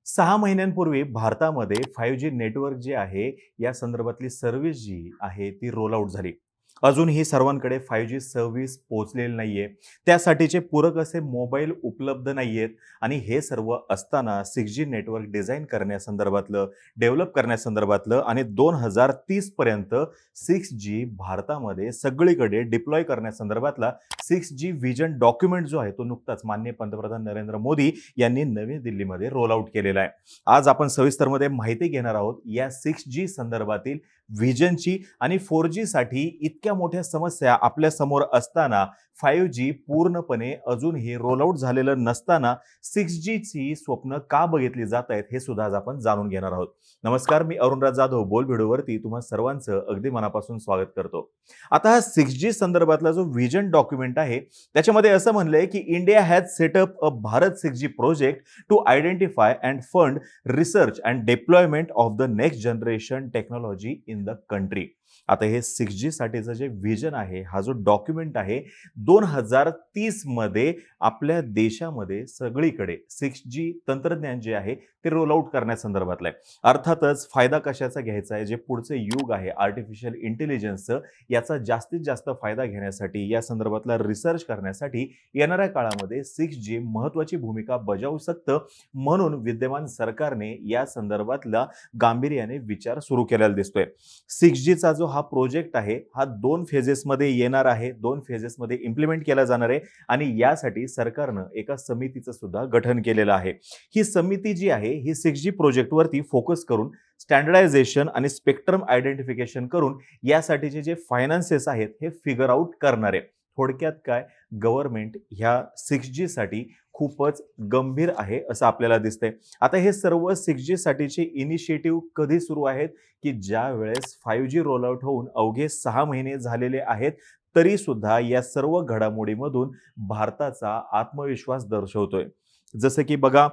6 महिन्यांपूर्वी भारतामध्ये 5G network जे आहे, या संदर्भातली सर्व्हिस जी आहे ती रोल आउट झाली. अजूनही सर्वांकडे 5G सर्व्हिस पोहोचलेली नाहीये. त्यासाठीचे पूरक असे मोबाईल उपलब्ध नाहीयेत आणि हे सर्व असताना 6G नेटवर्क डिझाइन करण्यासंदर्भातलं, डेव्हलप करण्यासंदर्भातलं आणि 2030 पर्यंत 6G भारतामध्ये सगळीकडे डिप्लॉय करण्यासंदर्भातला 6G व्हिजन डॉक्युमेंट जो आहे, तो नुकताच माननीय पंतप्रधान नरेंद्र मोदी यांनी नवी दिल्लीमध्ये रोल आउट केलेला आहे. आज आपण सविस्तरमध्ये माहिती घेणार आहोत या 6G संदर्भातील व्हिजनची आणि 4G साठी इतक्या मोठ्या समस्या आपल्या समोर असताना 5G पूर्णपणे अजूनही रोल आउट झालेलं नसताना 6G ची स्वप्न का बघितली जात आहेत हे सुद्धा आज आपण जाणून घेणार आहोत. नमस्कार, मी अरुणराज जाधव बोलबिडूवरती तुम्हा सर्वांचं अगदी मनापासून स्वागत करतो. आता हा 6G संदर्भातला जो व्हिजन डॉक्युमेंट आहे त्याच्यामध्ये असं म्हणलंय की India has set up a Bharat 6G project to identify and fund research and deployment of the next generation technology in the country. आता हे 6G साठीचं जे व्हिजन आहे, हा जो डॉक्युमेंट आहे 2030 मध्ये आपल्या देशामध्ये सगळीकडे 6G तंत्रज्ञान जे आहे ते रोल आउट करण्यासंदर्भातलं आहे. अर्थातच फायदा कशाचा घ्यायचा आहे, जे पुढचे युग आहे आर्टिफिशियल इंटेलिजन्सचं, याचा जास्तीत जास्त फायदा घेण्यासाठी, या संदर्भातला रिसर्च करण्यासाठी येणाऱ्या काळामध्ये 6G महत्त्वाची भूमिका बजावू शकतं. म्हणून विद्यमान सरकारने या संदर्भातला गांभीर्याने विचार सुरू केलेला दिसतोय. 6Gचा जो हा प्रोजेक्ट आहे, हा 2 फेजेसमध्ये येणार आहे, 2 फेजेसमध्ये इम्प्लिमेंट केला जाणार आहे आणि यासाठी सरकारनं एका समितीचं सुद्धा गठन केलेलं आहे. ही समिती जी आहे ही 6G प्रोजेक्टवरती फोकस करून स्टँडर्डायझेशन आणि स्पेक्ट्रम आयडेंटिफिकेशन करून यासाठीचे जे फायनान्सेस आहेत हे फिगर आउट करणार आहे. थोडक्यात काय, गव्हर्नमेंट ह्या 6G साठी खूपच गंभीर आहे असं आपल्याला दिसतंय. आता हे सर्व 6G साठीचे इनिशिएटिव्ह कधी सुरू आहेत की ज्या वेळेस 5G रोल आउट होऊन अवघे 6 महिने झालेले आहेत, तरी सुद्धा या सर्व घडामोडीमधून भारताचा आत्मविश्वास दर्शवतोय. जसं की बघा,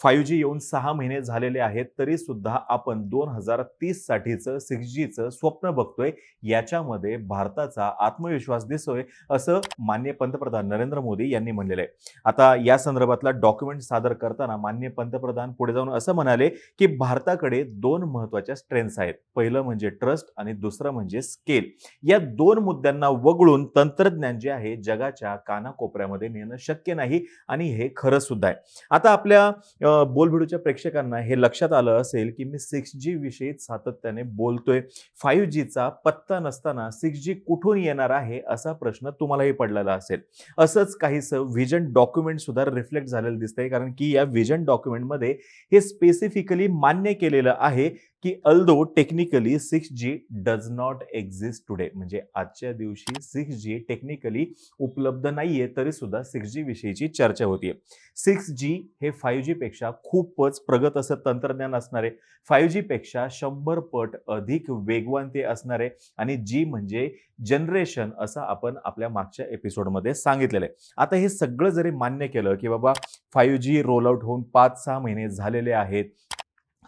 5G येऊन 6 महिने झालेले आहेत, तरी सुद्धा आपण 2030 साठीचं 6Gचं स्वप्न बघतोय. याच्यामध्ये भारताचा आत्मविश्वास दिसतोय असं माननीय पंतप्रधान नरेंद्र मोदी यांनी म्हणलेलं आहे. आता या संदर्भातला डॉक्युमेंट सादर करताना माननीय पंतप्रधान पुढे जाऊन असं म्हणाले की भारताकडे 2 महत्त्वाच्या स्ट्रेंथ्स आहेत. पहिलं म्हणजे ट्रस्ट आणि दुसरं म्हणजे स्केल. या 2 मुद्द्यांना वगळून तंत्रज्ञान जे आहे जगाच्या कानाकोपऱ्यामध्ये नेणं शक्य नाही आणि हे खरं सुद्धा आहे. आता आपल्या बोलबिडूच्या प्रेक्षकांना हे लक्षात आलं असेल की मी 6G विषयी सातत्याने बोलतोय. 5Gचा पत्ता नसताना 6G कुठून येणार आहे असा प्रश्न तुम्हालाही पडलेला असेल. असंच काहीसं व्हिजन डॉक्युमेंट सुद्धा रिफ्लेक्ट झालेलं दिसतंय, कारण की या व्हिजन डॉक्युमेंटमध्ये हे स्पेसिफिकली मान्य केलेलं आहे की although technically 6G does not exist today, म्हणजे आजच्या दिवशी 6G टेक्निकली उपलब्ध नाहीये, तरी सुद्धा 6G विषयीची चर्चा होतीये. 6G हे 5G पेक्षा खूपच प्रगत असं तंत्रज्ञान असणार आहे. 5G पेक्षा 100 पट अधिक वेगवान ते असणार आहे आणि G म्हणजे जनरेशन, असं आपण आपल्या मागच्या एपिसोडमध्ये सांगितलेलं आहे. आता हे सगळं जरी मान्य केलं की बाबा 5G रोल आउट होऊन 5-6 महिने झालेले आहेत,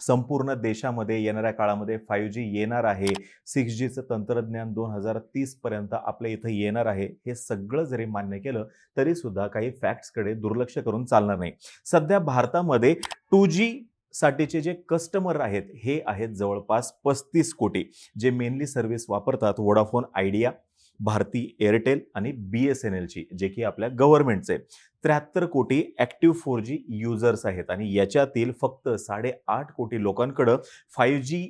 संपूर्ण देशामध्ये येणाऱ्या काळामध्ये 5G येणार आहे, 6Gचं तंत्रज्ञान 2030 पर्यंत आपल्या इथं येणार आहे, हे सगळं जरी मान्य केलं तरी सुद्धा काही फॅक्ट्सकडे दुर्लक्ष करून चालणार नाही. सध्या भारतामध्ये 2G साठीचे जे कस्टमर आहेत हे आहेत जवळपास 35 कोटी, जे मेनली सर्व्हिस वापरतात वोडाफोन आयडिया, भारती एअरटेल आणि BSNLची, जे की आपल्या गव्हर्नमेंटचे. 73 कोटी ॲक्टिव्ह 4G युजर्स आहेत आणि याच्यातील फक्त 8.5 कोटी लोकांकडं 5G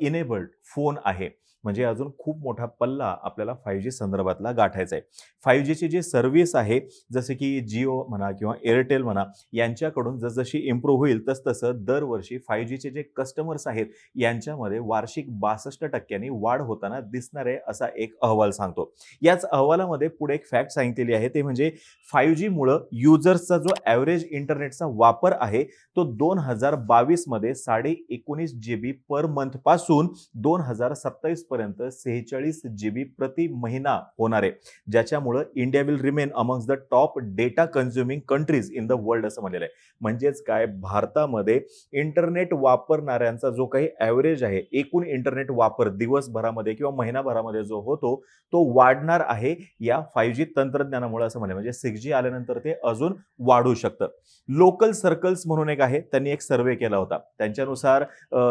इनेबल्ड फोन आहे. म्हणजे अजून खूप मोठा पल्ला आपल्याला 5G संदर्भातला गाठायचा आहे. 5Gची जी सर्व्हिस आहे, जसे की जिओ म्हणा किंवा एअरटेल म्हणा, यांच्याकडून जसजशी इम्प्रूव्ह होईल तसतसं दरवर्षी 5Gचे जे कस्टमर्स आहेत यांच्यामध्ये वार्षिक 62% वाढ होताना दिसणार आहे, असा एक अहवाल सांगतो. याच अहवालामध्ये पुढे एक फॅक्ट सांगितलेली आहे, ते म्हणजे 5G मुळे युजर्सचा जो ॲव्हरेज इंटरनेटचा वापर आहे तो 2022 मध्ये 19.5 GB पर मंथ पासून 2027 पर्यंत 46 GB प्रति महिना होणार आहे, ज्याच्यामुळे India will remain amongst the top data consuming countries in the world असं म्हणलेलं आहे. म्हणजेच काय, भारतामध्ये इंटरनेट वापरणाऱ्यांचा जो काही ॲव्हरेज आहे, एकूण इंटरनेट वापर दिवसभरामध्ये किंवा महिनाभरामध्ये जो होतो तो वाढणार आहे या 5G तंत्रज्ञानामुळे असं म्हणले. म्हणजे 6G आल्यानंतर ते अजून वाढू शकतं. लोकल सर्कल्स म्हणून एक आहे, त्यांनी एक सर्वे केला होता. त्यांच्यानुसार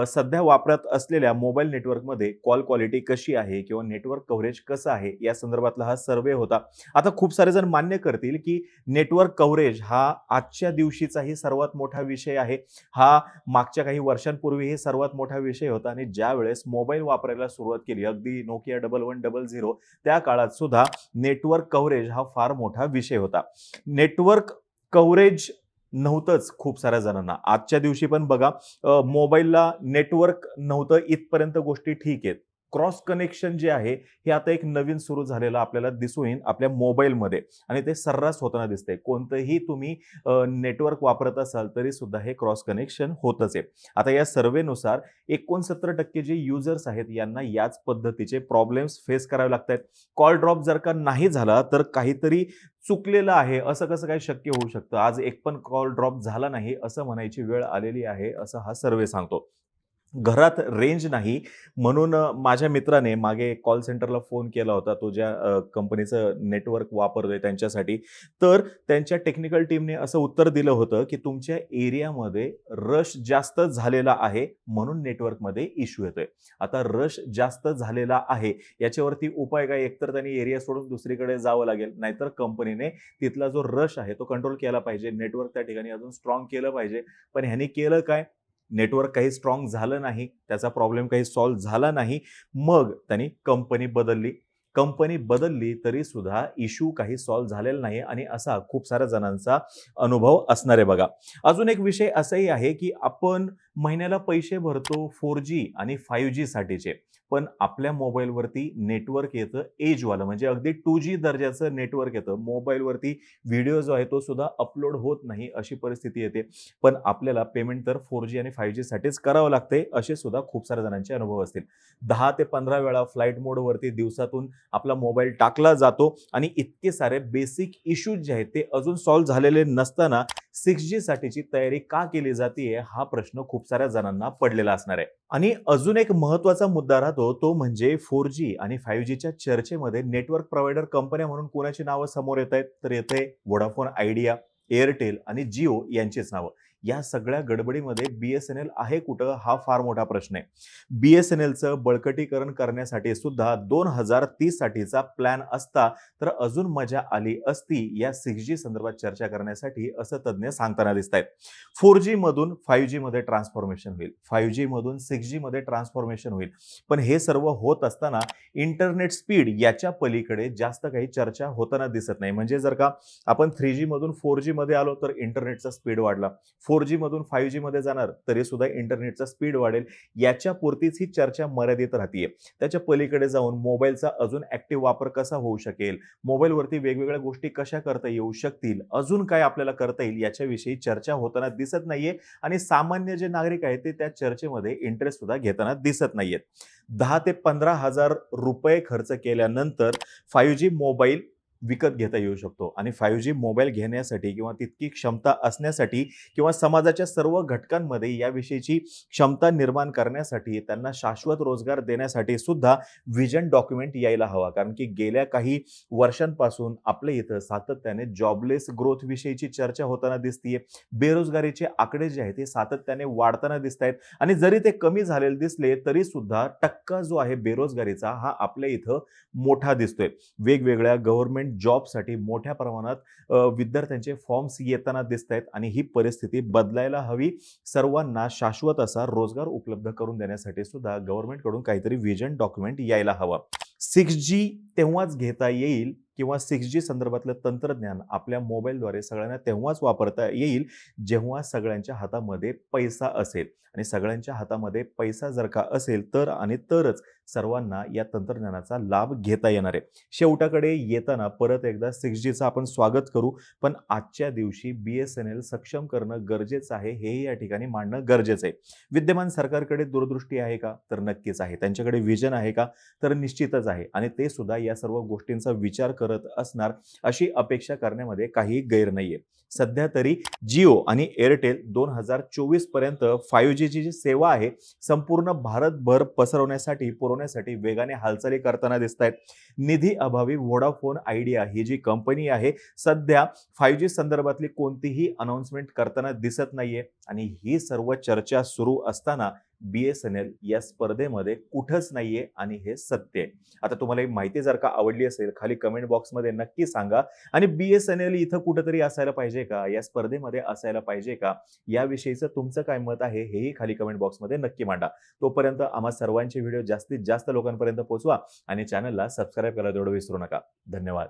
सध्या वापरात असलेल्या मोबाईल नेटवर्कमध्ये कॉल क्वालिटी कशी आहे किंवा नेटवर्क कव्हरेज कसं आहे या संदर्भातला हा सर्वे होता. आता खूप सारे जण मान्य करतील की नेटवर्क कव्हरेज हा आजच्या दिवशीचाही सर्वात मोठा विषय आहे. हा मागच्या काही वर्षांपूर्वी सर्वात मोठा विषय होता आणि ज्या वेळेस मोबाईल वापरायला सुरुवात केली, अगदी नोकिया 1100 त्या काळात सुद्धा नेटवर्क कव्हरेज हा फार मोठा विषय होता. नेटवर्क कव्हरेज नव्हतंच खूप साऱ्या जणांना. आजच्या दिवशी पण बघा, मोबाईलला नेटवर्क नव्हतं इथपर्यंत गोष्टी ठीक आहेत. क्रॉस कनेक्शन जे आहे हे आता एक नवीन सुरू झालेलं आपल्याला दिसून येईल आपल्या मोबाईलमध्ये आणि ते सर्रास होताना दिसतंय. कोणतंही तुम्ही नेटवर्क वापरत असाल तरी सुद्धा हे क्रॉस कनेक्शन होतच आहे. आता या सर्वेनुसार 69% जे युजर्स आहेत यांना याच पद्धतीचे प्रॉब्लेम्स फेस करावे लागतात. कॉल ड्रॉप जर का नाही झाला तर काहीतरी चुकलेलं आहे, असं कसं काय शक्य होऊ शकतं? आज एक पण कॉल ड्रॉप झाला नाही असं म्हणायची वेळ आलेली आहे, असं हा सर्वे सांगतो. घरात रेंज नाही म्हणून माझ्या मित्राने मागे कॉल सेंटरला फोन केला होता, तो ज्या कंपनीचं नेटवर्क वापरतोय त्यांच्यासाठी. तर त्यांच्या टेक्निकल टीमने असं उत्तर दिलं होतं की तुमच्या एरियामध्ये रश जास्त झालेला आहे म्हणून नेटवर्कमध्ये इश्यू येतोय. आता रश जास्त झालेला आहे याच्यावरती उपाय काय? एकतर त्यांनी एरिया सोडून दुसरीकडे जावं लागेल, नाहीतर कंपनीने तिथला जो रश आहे तो कंट्रोल केला पाहिजे, नेटवर्क त्या ठिकाणी अजून स्ट्रॉंग केलं पाहिजे. पण ह्यांनी केलं काय? नेटवर्क काही स्ट्रॉंग झालं नाही, त्याचा प्रॉब्लेम काही सॉल्व्ह झाला नाही. मग त्यांनी कंपनी बदलली. कंपनी बदलली तरी सुद्धा इश्यू काही सॉल्व्ह झालेला नाही आणि असा खूप साऱ्या जणांचा अनुभव असणार आहे बघा. अजून एक विषय असाही आहे की आपण महिन्याला पैसे भरतो 4G आणि 5G साठीचे, पण आपल्या मोबाईलवरती नेटवर्क येतं एजवालं, म्हणजे अगदी 2G दर्जाचं नेटवर्क येतं. मोबाईलवरती व्हिडिओ जो आहे तो सुद्धा अपलोड होत नाही अशी परिस्थिती येते. पण आपल्याला पेमेंट तर 4G आणि 5G साठीच करावं लागते, असे सुद्धा खूप साऱ्या जणांचे अनुभव असतील. 10 ते 15 वेळा फ्लाईट मोडवरती दिवसातून आपला मोबाईल टाकला जातो आणि इतके सारे बेसिक इश्यूज जे आहेत ते अजून सॉल्व्ह झालेले नसताना 6G साठीची तयारी का केली जाते हा प्रश्न खूप साऱ्या जणांना पडलेला असणार आहे. आणि अजून एक महत्त्वाचा मुद्दा राहतो तो म्हणजे 4G आणि 5Gच्या चर्चेमध्ये नेटवर्क प्रोव्हायडर कंपन्या म्हणून कोणाची नावं समोर येत आहेत? तर येते व्होडाफोन आयडिया, एअरटेल आणि जिओ यांचीच नावं. या सगळ्या गडबडीमध्ये BSNL आहे कुठं? हा फार मोठा प्रश्न आहे. BSNLचं बळकटीकरण करण्यासाठी सुद्धा 2030 साठीचा प्लॅन असता तर अजून मजा आली असती या 6G संदर्भात चर्चा करण्यासाठी, असं तज्ज्ञ सांगताना दिसत आहेत. 4G मधून 5G मध्ये ट्रान्सफॉर्मेशन होईल, 5G मधून 6G मध्ये ट्रान्सफॉर्मेशन होईल. पण हे सर्व होत असताना इंटरनेट स्पीड याच्या पलीकडे जास्त काही चर्चा होताना दिसत नाही. म्हणजे जर का आपण 3G मधून 4G मध्ये आलो तर इंटरनेटचा स्पीड वाढला, 4G मधून 5G मध्ये जाणार तरी सुद्धा इंटरनेटचा स्पीड वाढेल, याच्या पुरतीच ही चर्चा मर्यादित राहते. त्याच्या पलीकडे जाऊन मोबाईलचा अजून ऍक्टिव्ह वापर कसा होऊ शकेल, मोबाईलवरती वेगवेगळ्या गोष्टी कशा करता येऊ शकतील, अजून काय आपल्याला करता येईल याच्याविषयी चर्चा होताना दिसत नाहीये आणि सामान्य जे नागरिक आहेत ते त्या चर्चेमध्ये इंटरेस्ट सुद्धा घेताना दिसत नाहीयेत. 10 ते 15 हजार रुपये खर्च केल्यानंतर 5G मोबाईल विकत घेता येऊ शकतो आणि 5G मोबाईल घेण्यासाठी किंवा तितकी क्षमता असण्यासाठी किंवा समाजाच्या सर्व घटकांमध्ये याविषयीची क्षमता निर्माण करण्यासाठी त्यांना शाश्वत रोजगार देण्यासाठी सुद्धा व्हिजन डॉक्युमेंट यायला हवा. कारण की गेल्या काही वर्षांपासून आपल्या इथं सातत्याने जॉबलेस ग्रोथ विषयीची चर्चा होताना दिसतीये. बेरोजगारीचे आकडे जे आहेत ते सातत्याने वाढताना दिसत आहेत आणि जरी ते कमी झालेले दिसले तरी सुद्धा टक्का जो आहे बेरोजगारीचा हा आपल्या इथं मोठा दिसतोय. वेगवेगळ्या गव्हर्नमेंट जॉबसाठी मोठ्या प्रमाणात विद्यार्थ्यांचे फॉर्म्स येताना दिसत आहेत आणि ही परिस्थिती बदलायला हवी. सर्वांना शाश्वत असा रोजगार उपलब्ध करून देण्यासाठी सुद्धा गव्हर्नमेंटकडून काहीतरी व्हिजन डॉक्युमेंट यायला हवं. 6G तेव्हाच घेता येईल किंवा 6G संदर्भातलं तंत्रज्ञान आपल्या मोबाईलद्वारे सगळ्यांना तेव्हाच वापरता येईल, जेव्हा सगळ्यांच्या हातामध्ये पैसा असेल आणि सगळ्यांच्या हातामध्ये पैसा जर का असेल तर आणि तरच सर्वांना या तंत्रज्ञानाचा लाभ घेता येणार आहे. शेवटाकडे येताना परत एकदा 6Gचं आपण स्वागत करू, पण आजच्या दिवशी BSNL सक्षम करणं गरजेचं आहे, हेही या ठिकाणी मांडणं गरजेचं आहे. विद्यमान सरकारकडे दूरदृष्टी आहे का? तर नक्कीच आहे. त्यांच्याकडे व्हिजन आहे का? तर निश्चितच आहे आणि ते सुद्धा या सर्व गोष्टींचा विचार करत असणार, अशी अपेक्षा करण्यामध्ये काही गैर नाहीये. सध्या तरी जिओ आणि एअरटेल 2024 पर्यंत 5G ची जी सेवा आहे, संपूर्ण भारतभर पुरवण्यासाठी वेगाने हालचाली करताना दिसतायत. निधी अभावी व्होडाफोन आयडिया ही जी कंपनी आहे, सध्या 5G संदर्भातली कोणतीही अनाउन्समेंट करताना दिसत नाहीये आणि ही सर्व चर्चा सुरू असताना BSNL या स्पर्धेमध्ये कुठंच नाहीये आणि हे सत्य आहे. आता तुम्हाला ही माहिती जर का आवडली असेल, खाली कमेंट बॉक्समध्ये नक्की सांगा आणि BSNL इथं कुठेतरी असायला पाहिजे का? या स्पर्धेमध्ये असायला पाहिजे का? याविषयीचं तुमचं काय मत आहे, हेही खाली कमेंट बॉक्समध्ये नक्की मांडा. तोपर्यंत आम्हा सर्वांचे व्हिडिओ जास्तीत जास्त लोकांपर्यंत पोहोचवा आणि चॅनलला सबस्क्राईब करायला तेवढं विसरू नका. धन्यवाद.